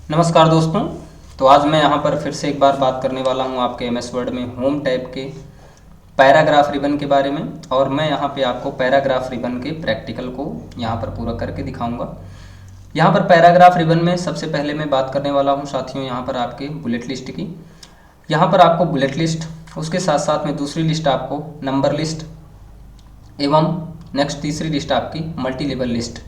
नमस्कार दोस्तों। तो आज मैं यहाँ पर फिर से एक बार बात करने वाला हूँ आपके एमएस वर्ड में होम टैब के पैराग्राफ रिबन के बारे में। और मैं यहाँ पे आपको पैराग्राफ रिबन के प्रैक्टिकल को यहाँ पर पूरा करके दिखाऊंगा। यहाँ पर पैराग्राफ रिबन में सबसे पहले मैं बात करने वाला हूँ साथियों यहाँ पर आपके बुलेट लिस्ट की। यहाँ पर आपको बुलेट लिस्ट, उसके साथ साथ में दूसरी लिस्ट आपको नंबर लिस्ट एवं नेक्स्ट तीसरी लिस्ट आपकी मल्टी लेवल लिस्ट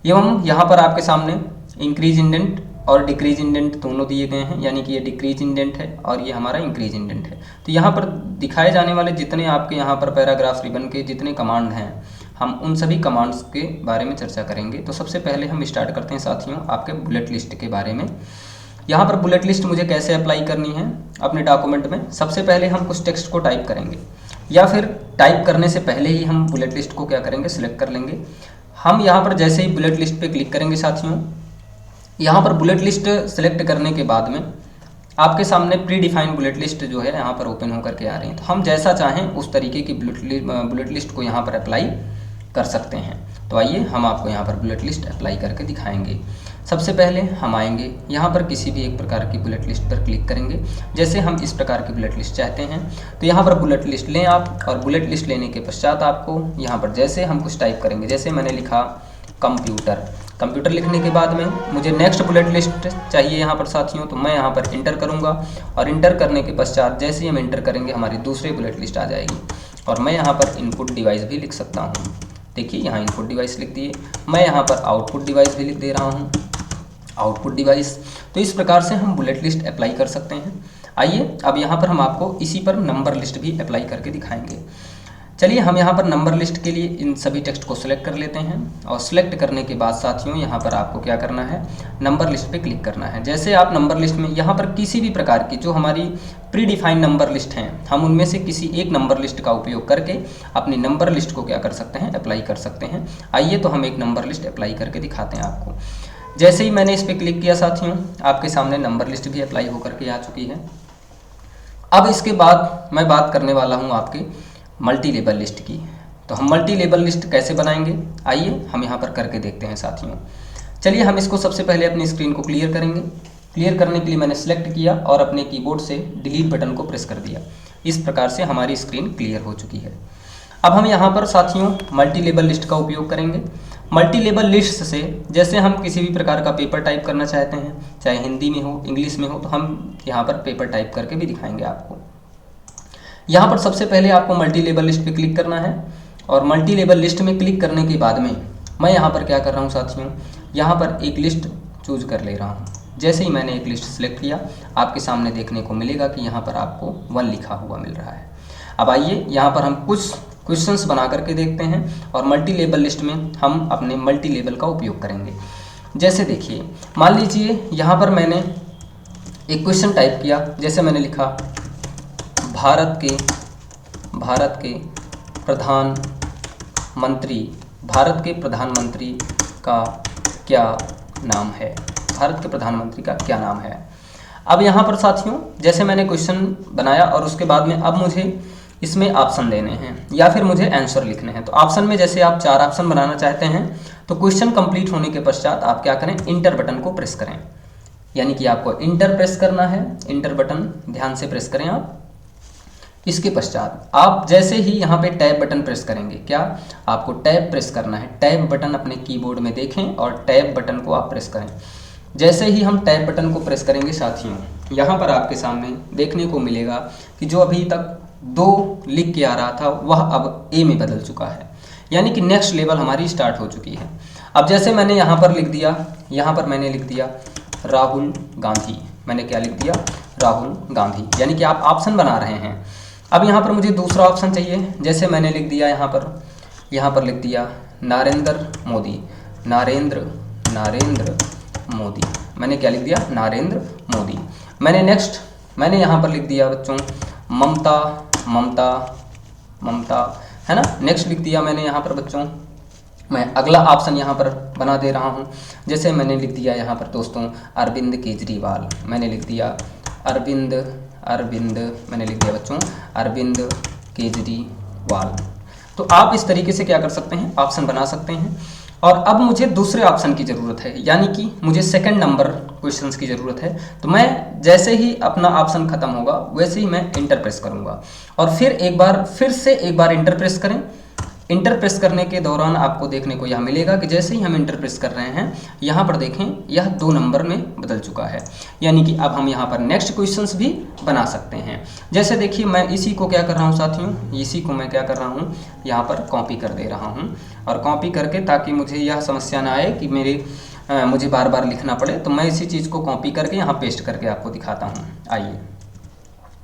एवं यहाँ पर आपके सामने इंक्रीज इंडेंट और डिक्रीज इंडेंट दोनों दिए गए हैं, यानी कि ये डिक्रीज इंडेंट है और ये हमारा इंक्रीज इंडेंट है। तो यहाँ पर दिखाए जाने वाले जितने आपके यहाँ पर पैराग्राफ रिबन के जितने कमांड हैं, हम उन सभी कमांड्स के बारे में चर्चा करेंगे। तो सबसे पहले हम स्टार्ट करते हैं साथियों आपके बुलेट लिस्ट के बारे में। यहाँ पर बुलेट लिस्ट मुझे कैसे अप्लाई करनी है अपने डॉक्यूमेंट में। सबसे पहले हम कुछ टेक्स्ट को टाइप करेंगे, या फिर टाइप करने से पहले ही हम बुलेट लिस्ट को क्या करेंगे, सिलेक्ट कर लेंगे। हम यहाँ पर जैसे ही बुलेट लिस्ट पे क्लिक करेंगे साथियों, यहाँ पर बुलेट लिस्ट सेलेक्ट करने के बाद में आपके सामने प्री डिफाइंड बुलेट लिस्ट जो है यहाँ पर ओपन होकर के आ रही है। तो हम जैसा चाहें उस तरीके की बुलेट लिस्ट को यहाँ पर अप्लाई कर सकते हैं। तो आइए हम आपको यहाँ पर बुलेट लिस्ट अप्लाई करके दिखाएंगे। सबसे पहले हम आएंगे यहाँ पर किसी भी एक प्रकार की बुलेट लिस्ट पर क्लिक करेंगे। जैसे हम इस प्रकार की बुलेट लिस्ट चाहते हैं तो यहाँ पर बुलेट लिस्ट लें आप, और बुलेट लिस्ट लेने के पश्चात आपको यहाँ पर जैसे हम कुछ टाइप करेंगे, जैसे मैंने लिखा कंप्यूटर लिखने के बाद में मुझे नेक्स्ट बुलेट लिस्ट चाहिए यहाँ पर साथियों। तो मैं यहाँ पर इंटर करूँगा, और इंटर करने के पश्चात जैसे ही हम इंटर करेंगे हमारी दूसरी बुलेट लिस्ट आ जाएगी। और मैं यहाँ पर इनपुट डिवाइस भी लिख सकता हूँ। देखिए यहाँ इनपुट डिवाइस लिख दिए। मैं यहाँ पर आउटपुट डिवाइस भी लिख दे रहा हूँ, आउटपुट डिवाइस। तो इस प्रकार से हम बुलेट लिस्ट अप्लाई कर सकते हैं। आइए अब यहाँ पर हम आपको इसी पर नंबर लिस्ट भी अप्लाई करके दिखाएंगे। चलिए हम यहाँ पर नंबर लिस्ट के लिए इन सभी टेक्स्ट को सिलेक्ट कर लेते हैं, और सिलेक्ट करने के बाद साथियों यहाँ पर आपको क्या करना है, नंबर लिस्ट पे क्लिक करना है। जैसे आप नंबर लिस्ट में यहाँ पर किसी भी प्रकार की जो हमारी प्री डिफाइंड नंबर लिस्ट हैं, हम उनमें से किसी एक नंबर लिस्ट का उपयोग करके अपनी नंबर लिस्ट को क्या कर सकते हैं, अप्लाई कर सकते हैं। आइए तो हम एक नंबर लिस्ट अप्लाई करके दिखाते हैं आपको। जैसे ही मैंने इस पर क्लिक किया साथियों, आपके सामने नंबर लिस्ट भी अप्लाई होकर के आ चुकी है। अब इसके बाद मैं बात करने वाला हूँ आपके मल्टी लेबल लिस्ट की। तो हम मल्टी लेबल लिस्ट कैसे बनाएंगे, आइए हम यहाँ पर करके देखते हैं साथियों। चलिए हम इसको सबसे पहले अपनी स्क्रीन को क्लियर करेंगे। क्लियर करने के लिए मैंने सेलेक्ट किया और अपने कीबोर्ड से डिलीट बटन को प्रेस कर दिया। इस प्रकार से हमारी स्क्रीन क्लियर हो चुकी है। अब हम यहाँ पर साथियों मल्टी लेबल लिस्ट का उपयोग करेंगे। मल्टी लेबल लिस्ट से जैसे हम किसी भी प्रकार का पेपर टाइप करना चाहते हैं, चाहे हिंदी में हो इंग्लिश में हो, तो हम यहाँ पर पेपर टाइप करके भी दिखाएंगे आपको। यहाँ पर सबसे पहले आपको मल्टी लेबल लिस्ट पे क्लिक करना है, और मल्टी लेबल लिस्ट में क्लिक करने के बाद में मैं यहाँ पर क्या कर रहा हूँ साथियों, यहाँ पर एक लिस्ट चूज कर ले रहा हूँ। जैसे ही मैंने एक लिस्ट सेलेक्ट किया, आपके सामने देखने को मिलेगा कि यहाँ पर आपको 1 लिखा हुआ मिल रहा है। अब आइए यहाँ पर हम कुछ क्वेश्चंस बना करके देखते हैं, और मल्टी लेबल लिस्ट में हम अपने मल्टी लेबल का उपयोग करेंगे। जैसे देखिए, मान लीजिए यहाँ पर मैंने एक क्वेश्चन टाइप किया। जैसे मैंने लिखा भारत के प्रधानमंत्री का क्या नाम है, भारत के प्रधानमंत्री का क्या नाम है। अब यहाँ पर साथियों जैसे मैंने क्वेश्चन बनाया, और उसके बाद में अब मुझे इसमें ऑप्शन देने हैं या फिर मुझे आंसर लिखने हैं। तो ऑप्शन में जैसे आप 4 ऑप्शन बनाना चाहते हैं, तो क्वेश्चन कंप्लीट होने के पश्चात आप क्या करें, इंटर बटन को प्रेस करें। यानी कि आपको इंटर प्रेस करना है, इंटर बटन ध्यान से प्रेस करें आप। इसके पश्चात आप जैसे ही यहाँ पे टैब बटन प्रेस करेंगे, क्या आपको टैब प्रेस करना है। टैब बटन अपने कीबोर्ड में देखें और टैब बटन को आप प्रेस करें। जैसे ही हम टैब बटन को प्रेस करेंगे साथियों, यहाँ पर आपके सामने देखने को मिलेगा कि जो अभी तक 2 लिख के आ रहा था वह अब ए में बदल चुका है, यानी कि नेक्स्ट लेवल हमारी स्टार्ट हो चुकी है। अब जैसे मैंने यहाँ पर लिख दिया, यहाँ पर मैंने लिख दिया राहुल गांधी। मैंने क्या लिख दिया, राहुल गांधी, यानी कि आप ऑप्शन बना रहे हैं। अब यहाँ पर मुझे दूसरा ऑप्शन चाहिए। जैसे मैंने लिख दिया यहाँ पर लिख दिया नरेंद्र मोदी, नरेंद्र मोदी। मैंने क्या लिख दिया, नरेंद्र मोदी। मैंने यहाँ पर लिख दिया बच्चों ममता, है ना। नेक्स्ट लिख दिया मैंने यहाँ पर बच्चों, मैं अगला ऑप्शन यहाँ पर बना दे रहा हूँ। जैसे मैंने लिख दिया यहाँ पर दोस्तों अरविंद केजरीवाल। मैंने लिख दिया अरविंद, मैंने लिख दिया बच्चों अरविंद केजरीवाल। तो आप इस तरीके से क्या कर सकते हैं, ऑप्शन बना सकते हैं। और अब मुझे दूसरे ऑप्शन की ज़रूरत है, यानी कि मुझे सेकंड नंबर क्वेश्चंस की ज़रूरत है। तो मैं जैसे ही अपना ऑप्शन खत्म होगा वैसे ही मैं इंटर प्रेस करूँगा और फिर से एक बार इंटर प्रेस करें। इंटर प्रेस करने के दौरान आपको देखने को यह मिलेगा कि जैसे ही हम इंटर प्रेस कर रहे हैं यहाँ पर देखें यह 2 नंबर में बदल चुका है, यानी कि अब हम यहाँ पर नेक्स्ट क्वेश्चंस भी बना सकते हैं। जैसे देखिए मैं इसी को क्या कर रहा हूँ साथियों, इसी को मैं क्या कर रहा हूँ यहाँ पर कॉपी कर दे रहा हूँ और कॉपी करके ताकि मुझे यह समस्या ना आए कि मुझे बार बार लिखना पड़े, तो मैं इसी चीज़ को कॉपी करके यहाँ पेस्ट करके आपको दिखाता हूँ। आइए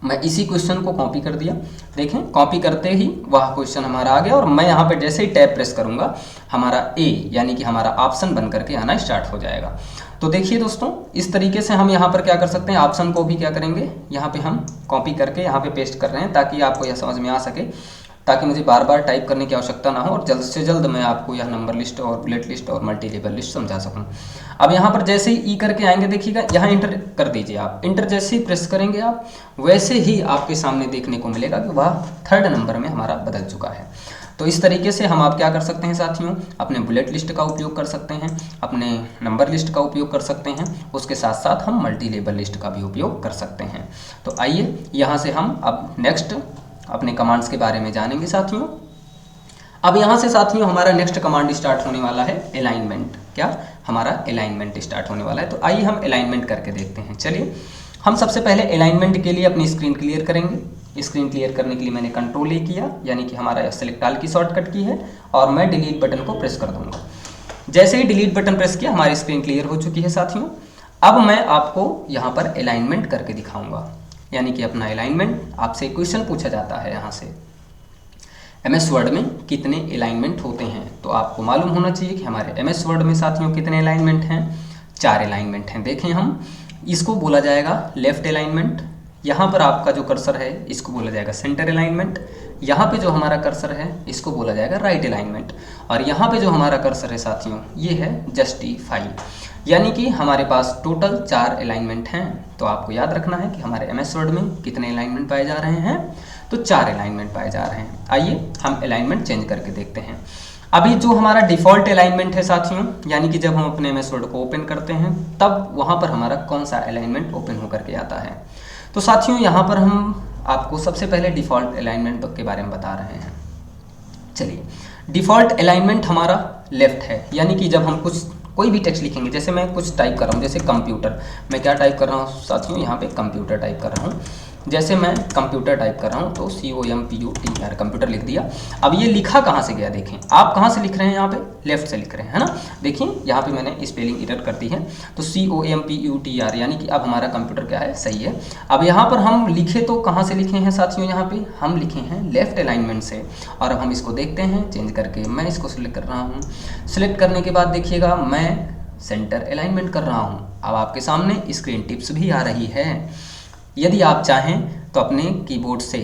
मैं इसी क्वेश्चन को कॉपी कर दिया, देखें कॉपी करते ही वह क्वेश्चन हमारा आ गया और मैं यहाँ पे जैसे ही टैब प्रेस करूँगा हमारा ए यानी कि हमारा ऑप्शन बन करके आना स्टार्ट हो जाएगा। तो देखिए दोस्तों इस तरीके से हम यहाँ पर क्या कर सकते हैं, ऑप्शन को भी क्या करेंगे यहाँ पे हम कॉपी करके यहाँ पे पेस्ट कर रहे हैं ताकि आपको यह समझ में आ सके, ताकि मुझे बार बार टाइप करने की आवश्यकता ना हो और जल्द से जल्द मैं आपको यह नंबर लिस्ट और बुलेट लिस्ट और मल्टी लेवल लिस्ट समझा सकूं। अब यहाँ पर जैसे ही ई करके आएंगे देखिएगा यहाँ इंटर कर दीजिए आप, इंटर जैसे ही प्रेस करेंगे आप वैसे ही आपके सामने देखने को मिलेगा कि वह 3rd नंबर में हमारा बदल चुका है। तो इस तरीके से हम आप क्या कर सकते हैं साथियों, अपने बुलेट लिस्ट का उपयोग कर सकते हैं, अपने नंबर लिस्ट का उपयोग कर सकते हैं, उसके साथ साथ हम मल्टी लेवल लिस्ट का भी उपयोग कर सकते हैं। तो आइए यहाँ से हम अब नेक्स्ट अपने कमांड्स के बारे में जानेंगे साथियों। अब यहाँ से साथियों हमारा नेक्स्ट कमांड स्टार्ट होने वाला है अलाइनमेंट। क्या हमारा अलाइनमेंट स्टार्ट होने वाला है, तो आइए हम अलाइनमेंट करके देखते हैं। चलिए हम सबसे पहले अलाइनमेंट के लिए अपनी स्क्रीन क्लियर करेंगे। स्क्रीन क्लियर करने के लिए मैंने कंट्रोल ए किया, यानी कि हमारा सेलेक्ट ऑल की शॉर्टकट की है और मैं डिलीट बटन को प्रेस कर दूंगा। जैसे ही डिलीट बटन प्रेस किया हमारी स्क्रीन क्लियर हो चुकी है साथियों। अब मैं आपको यहाँ पर अलाइनमेंट करके दिखाऊंगा, यानी कि अपना अलाइनमेंट आपसे क्वेश्चन पूछा जाता है यहाँ से एमएस वर्ड में कितने अलाइनमेंट होते हैं। तो आपको मालूम होना चाहिए कि हमारे एमएस वर्ड में साथियों कितने अलाइनमेंट हैं, 4 अलाइनमेंट हैं। देखें हम इसको बोला जाएगा लेफ्ट अलाइनमेंट, यहाँ पर आपका जो कर्सर है इसको बोला जाएगा सेंटर अलाइनमेंट, यहाँ पे जो हमारा कर्सर है इसको बोला जाएगा राइट अलाइनमेंट और यहाँ पे जो हमारा कर्सर है साथियों ये है जस्टिफाई। यानी कि हमारे पास टोटल 4 अलाइनमेंट हैं। तो आपको याद रखना है कि हमारे एमएस वर्ड में कितने अलाइनमेंट पाए जा रहे हैं, तो 4 अलाइनमेंट पाए जा रहे हैं। आइए हम अलाइनमेंट चेंज करके देखते हैं। अभी जो हमारा डिफ़ॉल्ट अलाइनमेंट है साथियों, यानी कि जब हम अपने एमएस वर्ड को ओपन करते हैं तब वहाँ पर हमारा कौन सा अलाइनमेंट ओपन होकर के आता है। तो साथियों यहाँ पर हम आपको सबसे पहले डिफ़ॉल्ट अलाइनमेंट के बारे में बता रहे हैं। चलिए डिफ़ॉल्ट अलाइनमेंट हमारा लेफ्ट है, यानी कि जब हम कोई भी टेक्स्ट लिखेंगे, जैसे मैं कुछ टाइप कर रहा हूँ, जैसे कंप्यूटर, मैं क्या टाइप कर रहा हूँ साथियों, यहाँ पे कंप्यूटर टाइप कर रहा हूँ। जैसे मैं कंप्यूटर टाइप कर रहा हूँ तो COMPUTER कंप्यूटर लिख दिया। अब ये लिखा कहाँ से गया, देखें आप कहाँ से लिख रहे हैं, यहाँ पे लेफ्ट से लिख रहे हैं, है ना। देखिए यहाँ पे मैंने स्पेलिंग एरर कर दी है, तो COMPUTER यानी कि अब हमारा कंप्यूटर क्या है, सही है। अब यहाँ पर हम लिखे तो कहाँ से लिखे हैं साथियों, यहाँ पे हम लिखे हैं लेफ्ट अलाइनमेंट से। और अब हम इसको देखते हैं चेंज करके, मैं इसको सिलेक्ट कर रहा हूँ। सिलेक्ट करने के बाद देखिएगा मैं सेंटर अलाइनमेंट कर रहा हूँ। अब आपके सामने स्क्रीन टिप्स भी आ रही है। यदि आप चाहें तो अपने कीबोर्ड से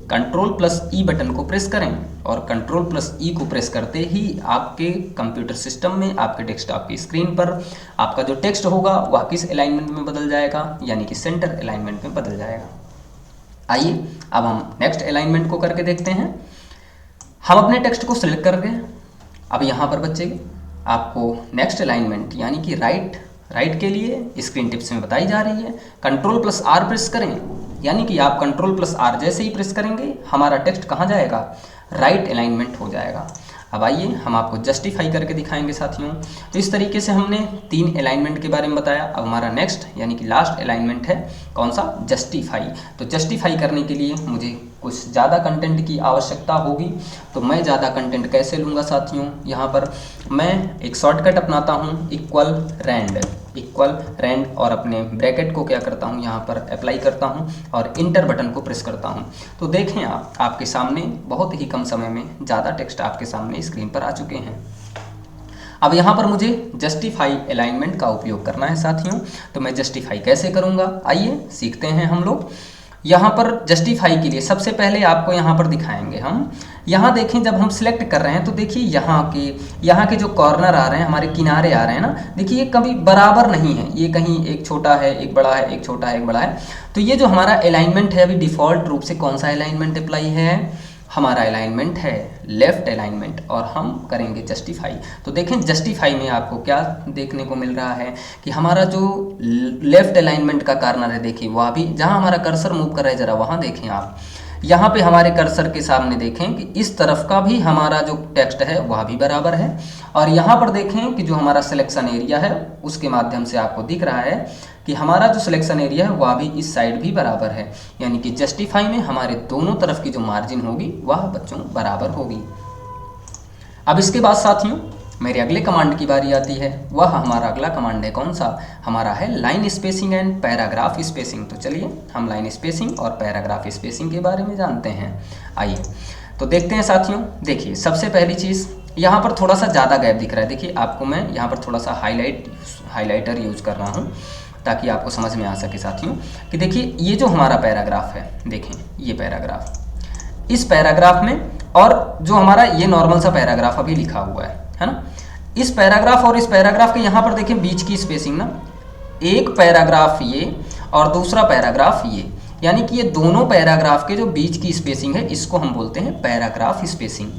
Ctrl+E बटन को प्रेस करें और Ctrl+E को प्रेस करते ही आपके कंप्यूटर सिस्टम में आपके डेस्कटॉप की स्क्रीन पर आपका जो टेक्स्ट होगा वह किस अलाइनमेंट में बदल जाएगा, यानी कि सेंटर अलाइनमेंट में बदल जाएगा। आइए अब हम नेक्स्ट अलाइनमेंट को करके देखते हैं। हम अपने टेक्स्ट को सिलेक्ट कर गए। अब यहाँ पर बच्चे आपको नेक्स्ट अलाइनमेंट यानी कि राइट के लिए स्क्रीन टिप्स में बताई जा रही है। Ctrl+R प्रेस करें, यानी कि आप Ctrl+R जैसे ही प्रेस करेंगे हमारा टेक्स्ट कहाँ जाएगा, राइट अलाइनमेंट हो जाएगा। अब आइए हम आपको जस्टिफाई करके दिखाएंगे साथियों। तो इस तरीके से हमने 3 अलाइनमेंट के बारे में बताया। अब हमारा नेक्स्ट यानी कि लास्ट अलाइनमेंट है कौन सा, जस्टिफाई। तो जस्टिफाई करने के लिए मुझे कुछ ज़्यादा कंटेंट की आवश्यकता होगी। तो मैं ज़्यादा कंटेंट कैसे लूँगा साथियों, यहाँ पर मैं एक शॉर्टकट अपनाता हूँ इक्वल रैंड और अपने ब्रैकेट को क्या करता हूँ यहाँ पर अप्लाई करता हूँ और इंटर बटन को प्रेस करता हूँ। तो देखें आपके सामने बहुत ही कम समय में ज़्यादा टेक्स्ट आपके सामने स्क्रीन पर आ चुके हैं। अब यहाँ पर मुझे जस्टिफाई अलाइनमेंट का उपयोग करना है साथियों। तो मैं जस्टिफाई कैसे करूँगा, आइए सीखते हैं हम लोग। यहाँ पर जस्टिफाई के लिए सबसे पहले आपको यहाँ पर दिखाएंगे हम। यहाँ देखें जब हम सिलेक्ट कर रहे हैं तो देखिए यहाँ के जो कॉर्नर आ रहे हैं, हमारे किनारे आ रहे हैं ना, देखिए ये कभी बराबर नहीं है, ये कहीं एक छोटा है एक बड़ा है, एक छोटा है एक बड़ा है। तो ये जो हमारा अलाइनमेंट है अभी डिफ़ॉल्ट रूप से कौन सा अलाइनमेंट अप्लाई है, हमारा अलाइनमेंट है लेफ्ट अलाइनमेंट और हम करेंगे जस्टिफाई। तो देखें जस्टिफाई में आपको क्या देखने को मिल रहा है कि हमारा जो लेफ्ट अलाइनमेंट का कॉर्नर है, देखिए वह भी जहां हमारा कर्सर मूव कर रहा है, जरा वहां देखें आप, यहाँ पे हमारे कर्सर के सामने देखें कि इस तरफ का भी हमारा जो टेक्स्ट है वह भी बराबर है, और यहाँ पर देखें कि जो हमारा सिलेक्शन एरिया है उसके माध्यम से आपको दिख रहा है कि हमारा जो सिलेक्शन एरिया है वह भी इस साइड भी बराबर है, यानी कि जस्टिफाई में हमारे दोनों तरफ की जो मार्जिन होगी वह बच्चों बराबर होगी। अब इसके बाद साथियों मेरे अगले कमांड की बारी आती है। वह हमारा अगला कमांड है कौन सा, हमारा है line spacing and paragraph spacing. तो चलिए हम लाइन स्पेसिंग और पैराग्राफ स्पेसिंग के बारे में जानते हैं। आइए तो देखते हैं साथियों। देखिए सबसे पहली चीज़, यहाँ पर थोड़ा सा ज़्यादा गैप दिख रहा है। देखिए आपको मैं यहाँ पर थोड़ा सा हाईलाइटर यूज कर रहा हूँ ताकि आपको समझ में आ सके साथियों कि देखिए ये जो हमारा पैराग्राफ है, देखें ये पैराग्राफ, इस पैराग्राफ में और जो हमारा ये नॉर्मल सा पैराग्राफ अभी लिखा हुआ है ना, इस पैराग्राफ और इस पैराग्राफ के यहाँ पर देखें बीच की स्पेसिंग ना, एक पैराग्राफ ये और दूसरा पैराग्राफ ये, यानी कि ये दोनों पैराग्राफ के जो बीच की स्पेसिंग है इसको हम बोलते हैं पैराग्राफ स्पेसिंग।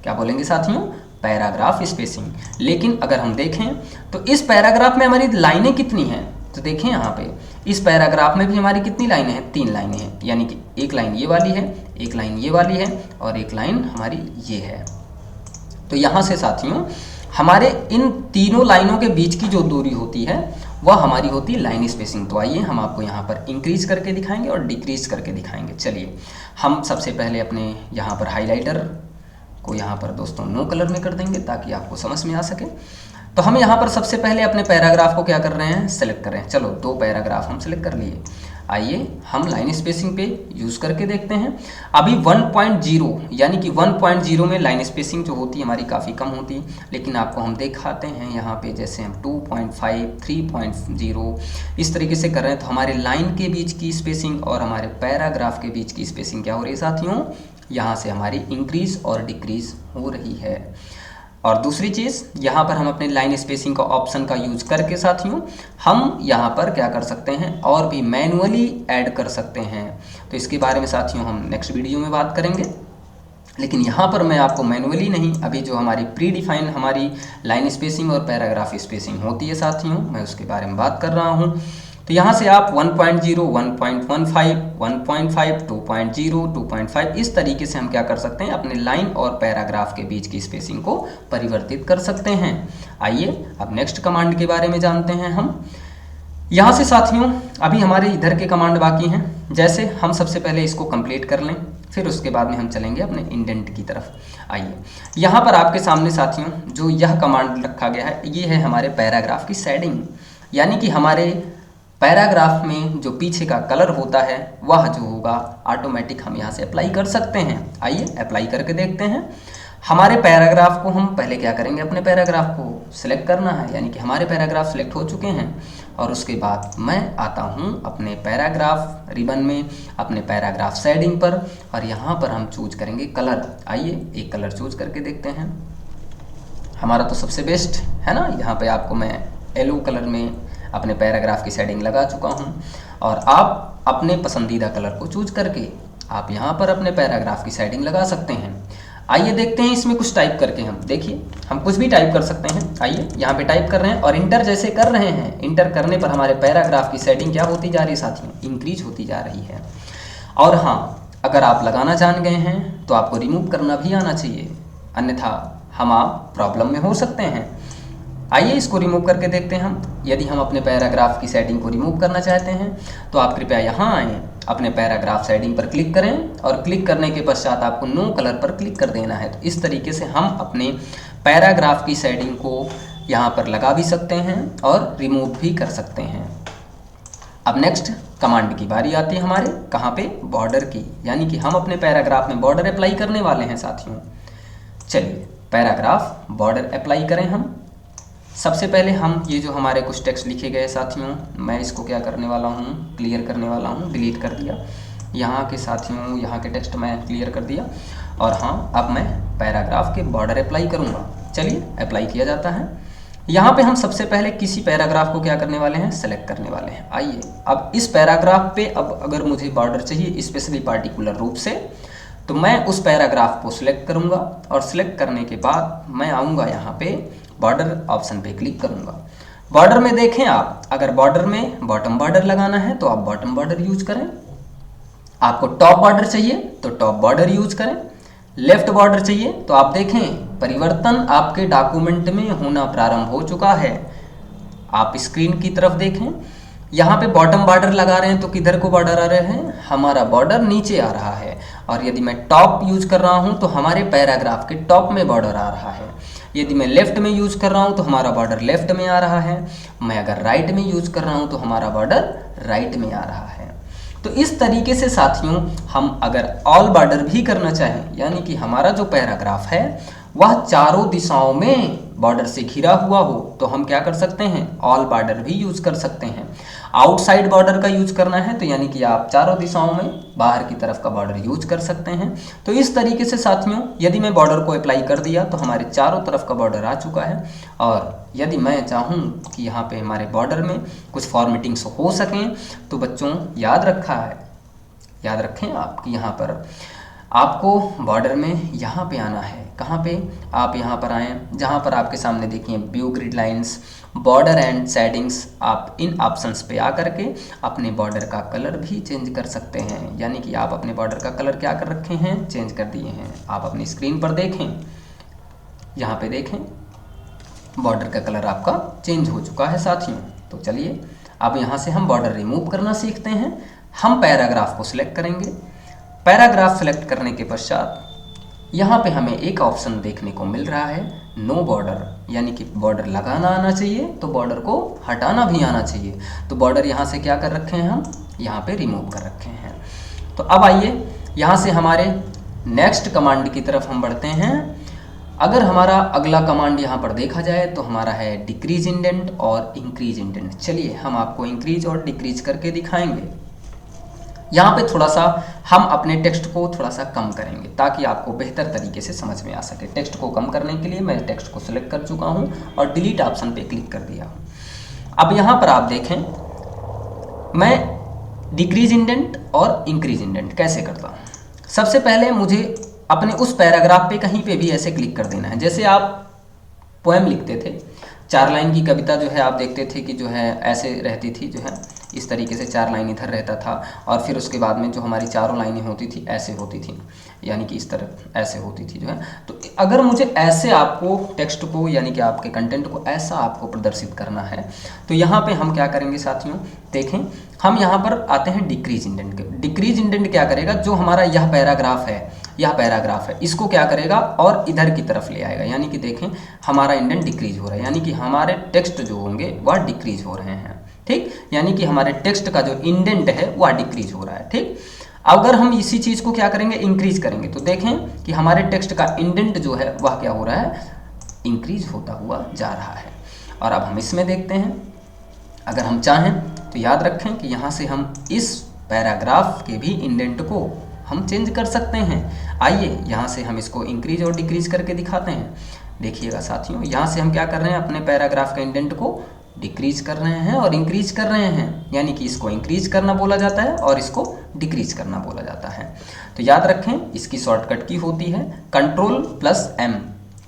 क्या बोलेंगे साथियों, पैराग्राफ स्पेसिंग। लेकिन अगर हम देखें तो इस पैराग्राफ में हमारी लाइनें कितनी हैं, तो देखें यहाँ पे इस पैराग्राफ में भी हमारी कितनी लाइनें हैं, 3 लाइनें हैं, यानी कि एक लाइन ये वाली है, एक लाइन ये वाली है और एक लाइन हमारी ये है। तो यहाँ से साथियों हमारे इन तीनों लाइनों के बीच की जो दूरी होती है वह हमारी होती है लाइन स्पेसिंग। तो आइए हम आपको यहाँ पर इंक्रीज करके दिखाएंगे और डिक्रीज करके दिखाएंगे। चलिए हम सबसे पहले अपने यहाँ पर हाइलाइटर को यहाँ पर दोस्तों नो कलर में कर देंगे ताकि आपको समझ में आ सके। तो हम यहाँ पर सबसे पहले अपने पैराग्राफ को क्या कर रहे हैं, सेलेक्ट कर रहे हैं। चलो 2 पैराग्राफ हम सेलेक्ट कर लिए। आइए हम लाइन स्पेसिंग पे यूज़ करके देखते हैं। अभी 1.0 यानी कि 1.0 में लाइन स्पेसिंग जो होती है हमारी काफ़ी कम होती है, लेकिन आपको हम दिखाते हैं यहाँ पे जैसे हम 2.5, 3.0 इस तरीके से कर रहे हैं तो हमारे लाइन के बीच की स्पेसिंग और हमारे पैराग्राफ के बीच की स्पेसिंग क्या हो रही है साथियों, यहाँ से हमारी इंक्रीज और डिक्रीज हो रही है। और दूसरी चीज़ यहाँ पर हम अपने लाइन स्पेसिंग का ऑप्शन का यूज करके साथियों हम यहाँ पर क्या कर सकते हैं और भी मैनुअली ऐड कर सकते हैं। तो इसके बारे में साथियों हम नेक्स्ट वीडियो में बात करेंगे, लेकिन यहाँ पर मैं आपको मैनुअली नहीं, अभी जो हमारी प्री डिफाइंड हमारी लाइन स्पेसिंग और पैराग्राफ स्पेसिंग होती है साथियों मैं उसके बारे में बात कर रहा हूँ। तो यहाँ से आप 1.0, 1.15, 1.5, 2.0, 2.5 इस तरीके से हम क्या कर सकते हैं अपने लाइन और पैराग्राफ के बीच की स्पेसिंग को परिवर्तित कर सकते हैं। आइए अब नेक्स्ट कमांड के बारे में जानते हैं हम। यहाँ से साथियों अभी हमारे इधर के कमांड बाकी हैं, जैसे हम सबसे पहले इसको कंप्लीट कर लें, फिर उसके बाद में हम चलेंगे अपने इंडेंट की तरफ। आइए यहाँ पर आपके सामने साथियों जो यह कमांड रखा गया है ये है हमारे पैराग्राफ की शेडिंग, यानी कि हमारे पैराग्राफ में जो पीछे का कलर होता है वह जो होगा ऑटोमेटिक हम यहाँ से अप्लाई कर सकते हैं। आइए अप्लाई करके देखते हैं। हमारे पैराग्राफ को हम पहले क्या करेंगे, अपने पैराग्राफ को सिलेक्ट करना है, यानी कि हमारे पैराग्राफ सिलेक्ट हो चुके हैं और उसके बाद मैं आता हूँ अपने पैराग्राफ रिबन में, अपने पैराग्राफ शेडिंग पर और यहाँ पर हम चूज करेंगे कलर। आइए एक कलर चूज करके देखते हैं। हमारा तो सबसे बेस्ट है ना, यहाँ पे आपको मैं येलो कलर में अपने पैराग्राफ की शेडिंग लगा चुका हूँ और आप अपने पसंदीदा कलर को चूज करके आप यहाँ पर अपने पैराग्राफ की शेडिंग लगा सकते हैं। आइए देखते हैं इसमें कुछ टाइप करके हम, देखिए हम कुछ भी टाइप कर सकते हैं। आइए यहाँ पे टाइप कर रहे हैं और इंटर जैसे कर रहे हैं, इंटर करने पर हमारे पैराग्राफ की शेडिंग क्या होती जा रही है साथियों, इंक्रीज होती जा रही है। और हाँ अगर आप लगाना जान गए हैं तो आपको रिमूव करना भी आना चाहिए, अन्यथा हम आप प्रॉब्लम में हो सकते हैं। आइए इसको रिमूव करके देखते हैं हम। यदि हम अपने पैराग्राफ की शेडिंग को रिमूव करना चाहते हैं तो आप कृपया यहाँ आएँ, अपने पैराग्राफ शेडिंग पर क्लिक करें और क्लिक करने के पश्चात आपको नो कलर पर क्लिक कर देना है। तो इस तरीके से हम अपने पैराग्राफ की शेडिंग को यहाँ पर लगा भी सकते हैं और रिमूव भी कर सकते हैं। अब नेक्स्ट कमांड की बारी आती है हमारे कहाँ पे, बॉर्डर की, यानी कि हम अपने पैराग्राफ में बॉर्डर अप्लाई करने वाले हैं साथियों। चलिए पैराग्राफ बॉर्डर अप्लाई करें हम। सबसे पहले हम ये जो हमारे कुछ टेक्स्ट लिखे गए साथियों मैं इसको क्या करने वाला हूँ, क्लियर करने वाला हूँ, डिलीट कर दिया। यहाँ के साथियों यहाँ के टेक्स्ट मैं क्लियर कर दिया और हाँ अब मैं पैराग्राफ के बॉर्डर अप्लाई करूँगा। चलिए अप्लाई किया जाता है। यहाँ पे हम सबसे पहले किसी पैराग्राफ को क्या करने वाले हैं, सेलेक्ट करने वाले हैं। आइए अब इस पैराग्राफ पे अब अगर मुझे बॉर्डर चाहिए स्पेशली पार्टिकुलर रूप से तो मैं उस पैराग्राफ को सिलेक्ट करूंगा और सिलेक्ट करने के बाद मैं आऊँगा यहाँ पे बॉर्डर ऑप्शन पे क्लिक करूँगा। बॉर्डर में देखें आप, अगर बॉर्डर में बॉटम बॉर्डर लगाना है तो आप बॉटम बॉर्डर यूज करें, आपको टॉप बॉर्डर चाहिए तो टॉप बॉर्डर यूज करें, लेफ्ट बॉर्डर चाहिए तो आप देखें परिवर्तन आपके डॉक्यूमेंट में होना प्रारंभ हो चुका है। आप स्क्रीन की तरफ देखें, यहाँ पे बॉटम बॉर्डर लगा रहे हैं तो किधर को बॉर्डर आ रहे हैं, हमारा बॉर्डर नीचे आ रहा है। और यदि मैं टॉप यूज कर रहा हूँ तो हमारे पैराग्राफ के टॉप में बॉर्डर आ रहा है। यदि मैं लेफ्ट में यूज कर रहा हूँ तो हमारा बॉर्डर लेफ्ट में आ रहा है। मैं अगर राइट में यूज कर रहा हूँ तो हमारा बॉर्डर राइट में आ रहा है। तो इस तरीके से साथियों हम अगर ऑल बॉर्डर भी करना चाहें, यानी कि हमारा जो पैराग्राफ है वह चारों दिशाओं में बॉर्डर से घिरा हुआ हो, तो हम क्या कर सकते हैं, ऑल बॉर्डर भी यूज कर सकते हैं। आउटसाइड बॉर्डर का यूज करना है तो यानी कि आप चारों दिशाओं में बाहर की तरफ का बॉर्डर यूज कर सकते हैं। तो इस तरीके से साथियों यदि मैं बॉर्डर को अप्लाई कर दिया तो हमारे चारों तरफ का बॉर्डर आ चुका है। और यदि मैं चाहूँ कि यहाँ पे हमारे बॉर्डर में कुछ फॉर्मेटिंग्स हो सकें तो बच्चों याद रखें आप कि यहाँ पर आपको बॉर्डर में यहाँ पे आना है। कहाँ पे, आप यहाँ पर आएँ जहाँ पर आपके सामने देखिए view grid lines, border and shadings. आप इन ऑप्शंस पे आकर के अपने बॉर्डर का कलर भी चेंज कर सकते हैं, यानी कि आप अपने बॉर्डर का कलर क्या कर रखे हैं, चेंज कर दिए हैं। आप अपनी स्क्रीन पर देखें, यहाँ पे देखें बॉर्डर का कलर आपका चेंज हो चुका है साथियों। तो चलिए अब यहाँ से हम बॉर्डर रिमूव करना सीखते हैं। हम पैराग्राफ को सिलेक्ट करेंगे। पैराग्राफ सेलेक्ट करने के पश्चात यहाँ पे हमें एक ऑप्शन देखने को मिल रहा है नो बॉर्डर, यानी कि बॉर्डर लगाना आना चाहिए तो बॉर्डर को हटाना भी आना चाहिए। तो बॉर्डर यहाँ से क्या कर रखे हैं, हम यहाँ पे रिमूव कर रखे हैं। तो अब आइए यहाँ से हमारे नेक्स्ट कमांड की तरफ हम बढ़ते हैं। अगर हमारा अगला कमांड यहाँ पर देखा जाए तो हमारा है डिक्रीज इंडेंट और इंक्रीज इंडेंट। चलिए हम आपको इंक्रीज और डिक्रीज करके दिखाएंगे। यहाँ पे थोड़ा सा हम अपने टेक्स्ट को थोड़ा सा कम करेंगे ताकि आपको बेहतर तरीके से समझ में आ सके। टेक्स्ट को कम करने के लिए मैं टेक्स्ट को सिलेक्ट कर चुका हूँ और डिलीट ऑप्शन पे क्लिक कर दिया हूँ। अब यहाँ पर आप देखें मैं डिक्रीज इंडेंट और इंक्रीज इंडेंट कैसे करता हूँ। सबसे पहले मुझे अपने उस पैराग्राफ पे कहीं पे भी ऐसे क्लिक कर देना है। जैसे आप पोएम लिखते थे, 4 लाइन की कविता जो है आप देखते थे कि जो है ऐसे रहती थी, जो है इस तरीके से 4 लाइन इधर रहता था और फिर उसके बाद में जो हमारी चारों लाइनें होती थी ऐसे होती थी, यानी कि इस तरह ऐसे होती थी जो है। तो अगर मुझे ऐसे आपको टेक्स्ट को यानी कि आपके कंटेंट को ऐसा आपको प्रदर्शित करना है तो यहाँ पे हम क्या करेंगे साथियों, देखें हम यहाँ पर आते हैं डिक्रीज इंडेंट के। डिक्रीज इंडेंट क्या करेगा, जो हमारा यह पैराग्राफ है इसको क्या करेगा और इधर की तरफ ले आएगा, यानी कि देखें हमारा इंडेंट डिक्रीज हो रहा है, यानी कि हमारे टेक्स्ट जो होंगे वह डिक्रीज हो रहे हैं। ठीक, यानी कि हमारे टेक्स्ट का जो इंडेंट है वह डिक्रीज हो रहा है। ठीक, अगर हम इसी चीज को क्या करेंगे, इंक्रीज करेंगे तो देखें कि हमारे टेक्स्ट का इंडेंट जो है वह क्या हो रहा है, इंक्रीज होता हुआ जा रहा है। और अब हम इसमें देखते हैं, अगर हम चाहें तो याद रखें कि यहाँ से हम इस पैराग्राफ के भी इंडेंट को हम चेंज कर सकते हैं। आइए यहाँ से हम इसको इंक्रीज और डिक्रीज करके दिखाते हैं। देखिएगा साथियों, यहाँ से हम क्या कर रहे हैं, अपने पैराग्राफ के इंडेंट को डिक्रीज कर रहे हैं और इंक्रीज कर रहे हैं, यानी कि इसको इंक्रीज करना बोला जाता है और इसको डिक्रीज करना बोला जाता है। तो याद रखें इसकी शॉर्टकट की होती है Ctrl+M,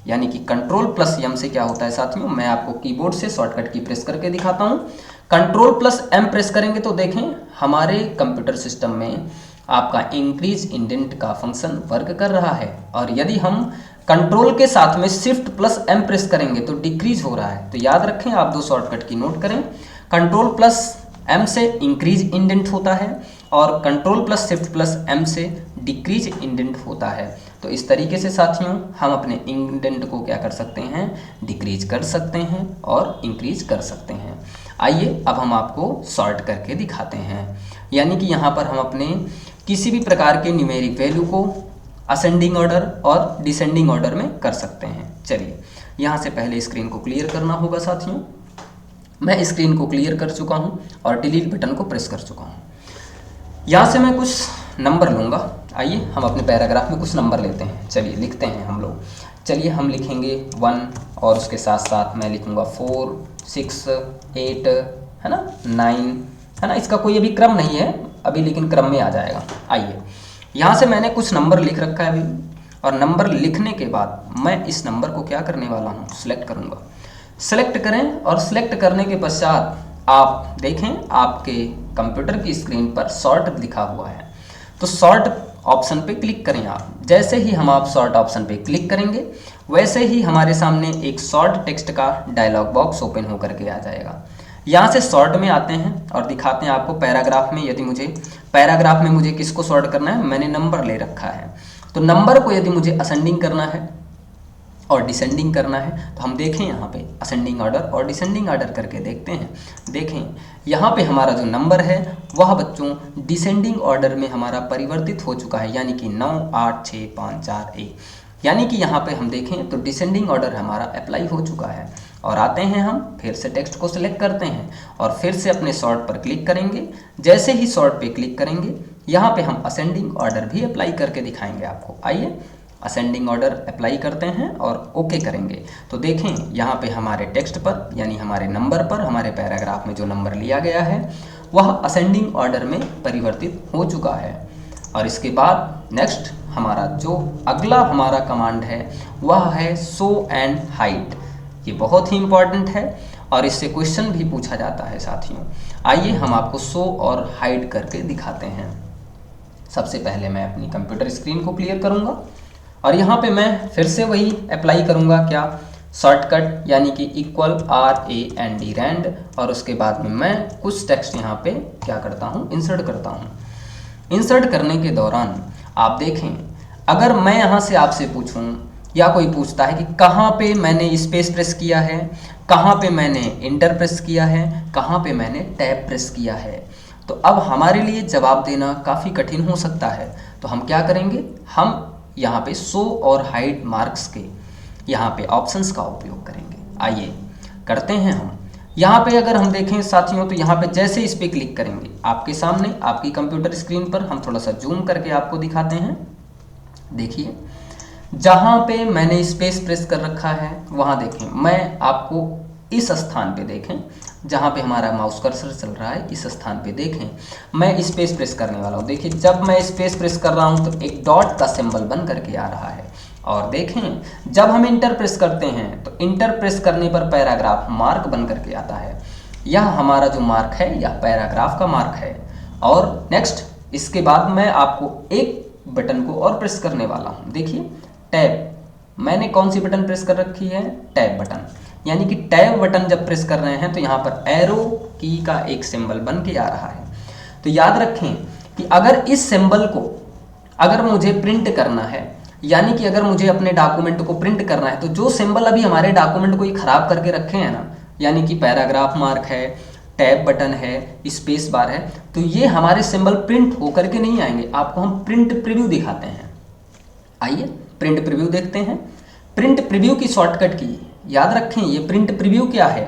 यानी कि Ctrl+M से क्या होता है साथियों, मैं आपको कीबोर्ड से शॉर्टकट की प्रेस करके दिखाता हूँ। Ctrl+M प्रेस करेंगे तो देखें हमारे कंप्यूटर सिस्टम में आपका इंक्रीज इंडेंट का फंक्शन वर्क कर रहा है। और यदि हम कंट्रोल के साथ में Shift+M प्रेस करेंगे तो डिक्रीज हो रहा है। तो याद रखें आप 2 शॉर्टकट की नोट करें, Ctrl+M से इंक्रीज इंडेंट होता है और Ctrl+Shift+M से डिक्रीज इंडेंट होता है। तो इस तरीके से साथियों हम अपने इंडेंट को क्या कर सकते हैं, डिक्रीज कर सकते हैं और इंक्रीज कर सकते हैं। आइए अब हम आपको सॉर्ट करके दिखाते हैं, यानी कि यहाँ पर हम अपने किसी भी प्रकार के न्यूमेरिक वैल्यू को असेंडिंग ऑर्डर और डिसेंडिंग ऑर्डर में कर सकते हैं। चलिए यहाँ से पहले स्क्रीन को क्लियर करना होगा साथियों। मैं स्क्रीन को क्लियर कर चुका हूँ और डिलीट बटन को प्रेस कर चुका हूँ। यहाँ से मैं कुछ नंबर लूँगा। आइए हम अपने पैराग्राफ में कुछ नंबर लेते हैं। चलिए लिखते हैं हम लोग। चलिए हम लिखेंगे 1 और उसके साथ साथ मैं लिखूँगा 4, 6, 8 है ना, 9 है ना। इसका कोई अभी क्रम नहीं है अभी, लेकिन क्रम में आ जाएगा। आइए यहाँ से मैंने कुछ नंबर लिख रखा है अभी, और नंबर लिखने के बाद मैं इस नंबर को क्या करने वाला हूँ, सिलेक्ट करूँगा। सिलेक्ट करें और सिलेक्ट करने के पश्चात आप देखें आपके कंप्यूटर की स्क्रीन पर सॉर्ट लिखा हुआ है, तो सॉर्ट ऑप्शन पे क्लिक करें आप। जैसे ही हम आप सॉर्ट ऑप्शन पे क्लिक करेंगे वैसे ही हमारे सामने एक सॉर्ट टेक्स्ट का डायलॉग बॉक्स ओपन होकर के आ जाएगा। यहाँ से सॉर्ट में आते हैं और दिखाते हैं आपको पैराग्राफ में। यदि मुझे पैराग्राफ में मुझे किसको सॉर्ट करना है, मैंने नंबर ले रखा है, तो नंबर को यदि मुझे असेंडिंग करना है और डिसेंडिंग करना है, तो हम देखें यहाँ पे असेंडिंग ऑर्डर और डिसेंडिंग ऑर्डर करके देखते हैं। देखें यहाँ पे हमारा जो नंबर है वह बच्चों डिसेंडिंग ऑर्डर में हमारा परिवर्तित हो चुका है, यानी कि 9 8 6 5 4 1, यानी कि यहाँ पे हम देखें तो डिसेंडिंग ऑर्डर हमारा अप्लाई हो चुका है। और आते हैं हम फिर से टेक्स्ट को सिलेक्ट करते हैं और फिर से अपने सॉर्ट पर क्लिक करेंगे। जैसे ही सॉर्ट पे क्लिक करेंगे यहाँ पे हम असेंडिंग ऑर्डर भी अप्लाई करके दिखाएंगे आपको। आइए असेंडिंग ऑर्डर अप्लाई करते हैं और ओके करेंगे, तो देखें यहाँ पे हमारे टेक्स्ट पर यानी हमारे नंबर पर, हमारे पैराग्राफ में जो नंबर लिया गया है वह असेंडिंग ऑर्डर में परिवर्तित हो चुका है। और इसके बाद नेक्स्ट हमारा जो अगला हमारा कमांड है वह है शो एंड हाइड। ये बहुत ही इंपॉर्टेंट है और इससे क्वेश्चन भी पूछा जाता है साथियों। आइए हम आपको शो और हाइड करके दिखाते हैं। सबसे पहले मैं अपनी कंप्यूटर स्क्रीन को क्लियर करूंगा और यहाँ पे मैं फिर से वही अप्लाई करूंगा, क्या, शॉर्टकट यानी कि =RAND रैंड, और उसके बाद में मैं कुछ टेक्स्ट यहाँ पे क्या करता हूँ, इंसर्ट करता हूँ। इंसर्ट करने के दौरान आप देखें अगर मैं यहाँ से आपसे पूछूं या कोई पूछता है कि कहाँ पे मैंने स्पेस प्रेस किया है, कहाँ पे मैंने इंटर प्रेस किया है, कहाँ पे मैंने टैब प्रेस किया है, तो अब हमारे लिए जवाब देना काफ़ी कठिन हो सकता है। तो हम क्या करेंगे, हम यहाँ पे शो और हाइड मार्क्स के यहाँ पे ऑप्शंस का उपयोग करेंगे। आइए करते हैं हम। यहाँ पे अगर हम देखें साथियों तो यहाँ पे जैसे इस पर क्लिक करेंगे आपके सामने आपकी कंप्यूटर स्क्रीन पर, हम थोड़ा सा जूम करके आपको दिखाते हैं। देखिए जहाँ पे मैंने स्पेस प्रेस कर रखा है वहाँ देखें, मैं आपको इस स्थान पे देखें जहाँ पे हमारा माउस कर्सर चल रहा है, इस स्थान पे देखें मैं स्पेस प्रेस करने वाला हूँ। देखिए जब मैं स्पेस प्रेस कर रहा हूँ तो एक डॉट का सिंबल बन करके आ रहा है। और देखें जब हम इंटर प्रेस करते हैं तो इंटर प्रेस करने पर पैराग्राफ मार्क बन करके आता है। यह हमारा जो मार्क है यह पैराग्राफ का मार्क है। और नेक्स्ट इसके बाद मैं आपको एक बटन को और प्रेस करने वाला हूँ। देखिए टैब, मैंने कौन सी बटन प्रेस कर रखी है, टैब बटन, यानी कि टैब बटन जब प्रेस कर रहे हैं तो यहाँ पर एरो की का एक सिंबल बन के आ रहा है। तो याद रखें कि अगर इस सिंबल को अगर मुझे प्रिंट करना है, यानी कि अगर मुझे अपने डॉक्यूमेंट को प्रिंट करना है, तो जो सिंबल अभी हमारे डॉक्यूमेंट को ही खराब करके रखे हैं ना, यानी कि पैराग्राफ मार्क है, टैब बटन है, स्पेस बार है, तो ये हमारे सिंबल प्रिंट होकर के नहीं आएंगे। आपको हम प्रिंट प्रीव्यू दिखाते हैं। आइए प्रिंट प्रीव्यू देखते हैं। प्रिंट प्रीव्यू की शॉर्टकट की याद रखें, ये प्रिंट प्रीव्यू क्या है,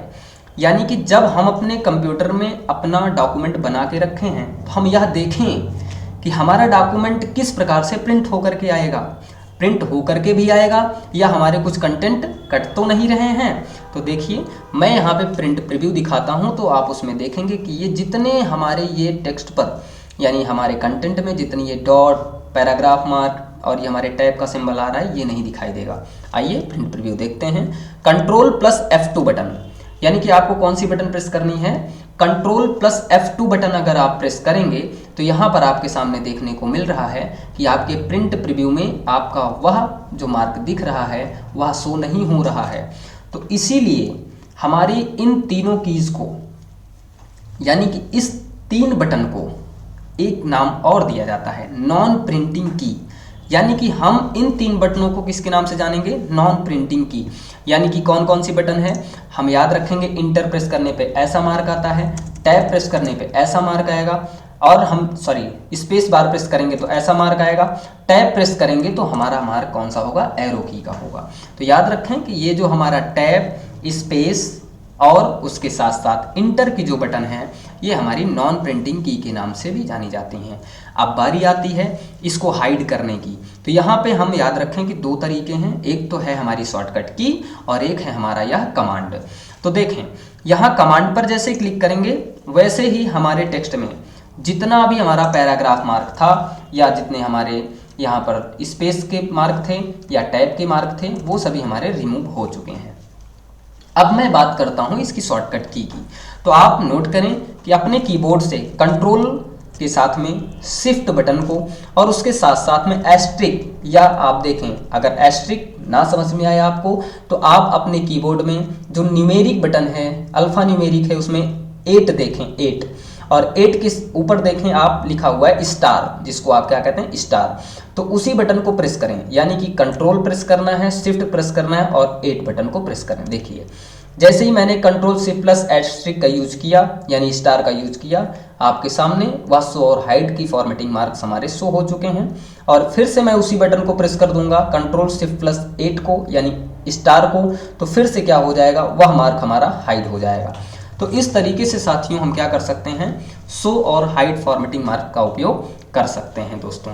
यानी कि जब हम अपने कंप्यूटर में अपना डॉक्यूमेंट बना के रखे हैं तो हम यह देखें कि हमारा डॉक्यूमेंट किस प्रकार से प्रिंट होकर के आएगा। प्रिंट होकर के भी आएगा या हमारे कुछ कंटेंट कट तो नहीं रहे हैं। तो देखिए मैं यहाँ पे प्रिंट प्रीव्यू दिखाता हूँ तो आप उसमें देखेंगे कि ये जितने हमारे ये टेक्स्ट पर यानी हमारे कंटेंट में जितनी ये डॉट, पैराग्राफ मार्क और ये हमारे टैब का सिंबल आ रहा है ये नहीं दिखाई देगा। आइए प्रिंट प्रीव्यू देखते हैं। Ctrl+F2 बटन, यानी कि आपको कौन सी बटन प्रेस करनी है, Ctrl+F2 बटन अगर आप प्रेस करेंगे तो यहाँ पर आपके सामने देखने को मिल रहा है कि आपके प्रिंट प्रीव्यू में आपका वह जो मार्क दिख रहा है वह शो नहीं हो रहा है। तो इसीलिए हमारी इन तीनों कीज को यानी कि इस 3 बटन को एक नाम और दिया जाता है, नॉन प्रिंटिंग की, यानी कि हम इन 3 बटनों को किसके नाम से जानेंगे, नॉन प्रिंटिंग की। यानी कि कौन कौन सी बटन है हम याद रखेंगे, इंटर प्रेस करने पे ऐसा मार्क आता है, टैब प्रेस करने पे ऐसा मार्क आएगा, और हम स्पेस बार प्रेस करेंगे तो ऐसा मार्क आएगा, टैब प्रेस करेंगे तो हमारा मार्क कौन सा होगा, एरो की का होगा। तो याद रखें कि ये जो हमारा टैब, स्पेस और उसके साथ साथ इंटर की जो बटन है ये हमारी नॉन प्रिंटिंग की के नाम से भी जानी जाती हैं। अब बारी आती है इसको हाइड करने की। तो यहाँ पे हम याद रखें कि 2 तरीके हैं, एक तो है हमारी शॉर्टकट की और एक है हमारा यह कमांड। तो देखें यहाँ कमांड पर जैसे क्लिक करेंगे वैसे ही हमारे टेक्स्ट में जितना भी हमारा पैराग्राफ मार्क था या जितने हमारे यहाँ पर स्पेस के मार्क थे या टैब के मार्क थे वो सभी हमारे रिमूव हो चुके हैं। अब मैं बात करता हूँ इसकी शॉर्टकट की। तो आप नोट करें कि अपने कीबोर्ड से कंट्रोल के साथ में शिफ्ट बटन को और उसके साथ साथ में एस्ट्रिक, या आप देखें अगर एस्ट्रिक ना समझ में आए आपको तो आप अपने कीबोर्ड में जो न्यूमेरिक बटन है, अल्फा न्यूमेरिक है, उसमें 8 देखें, 8, और 8 के ऊपर देखें आप लिखा हुआ है स्टार, जिसको आप क्या कहते हैं स्टार। तो उसी बटन को प्रेस करें, यानी कि कंट्रोल प्रेस करना है, शिफ्ट प्रेस करना है और 8 बटन को प्रेस करें। देखिए जैसे ही मैंने कंट्रोल शिफ्ट प्लस एस्ट्रिक का यूज किया यानी स्टार का यूज किया, आपके सामने वह शो और हाइड की फॉर्मेटिंग मार्क्स हमारे शो हो चुके हैं। और फिर से मैं उसी बटन को प्रेस कर दूंगा कंट्रोल शिफ्ट प्लस 8 को यानी स्टार को, तो फिर से क्या हो जाएगा, वह मार्क हमारा हाइड हो जाएगा। तो इस तरीके से साथियों हम क्या कर सकते हैं, शो और हाइड फॉर्मेटिंग मार्क का उपयोग कर सकते हैं दोस्तों।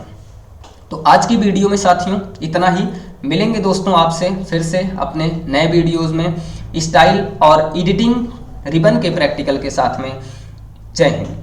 तो आज की वीडियो में साथियों इतना ही। मिलेंगे दोस्तों आपसे फिर से अपने नए वीडियोस में स्टाइल और एडिटिंग रिबन के प्रैक्टिकल के साथ में। जय हिंद।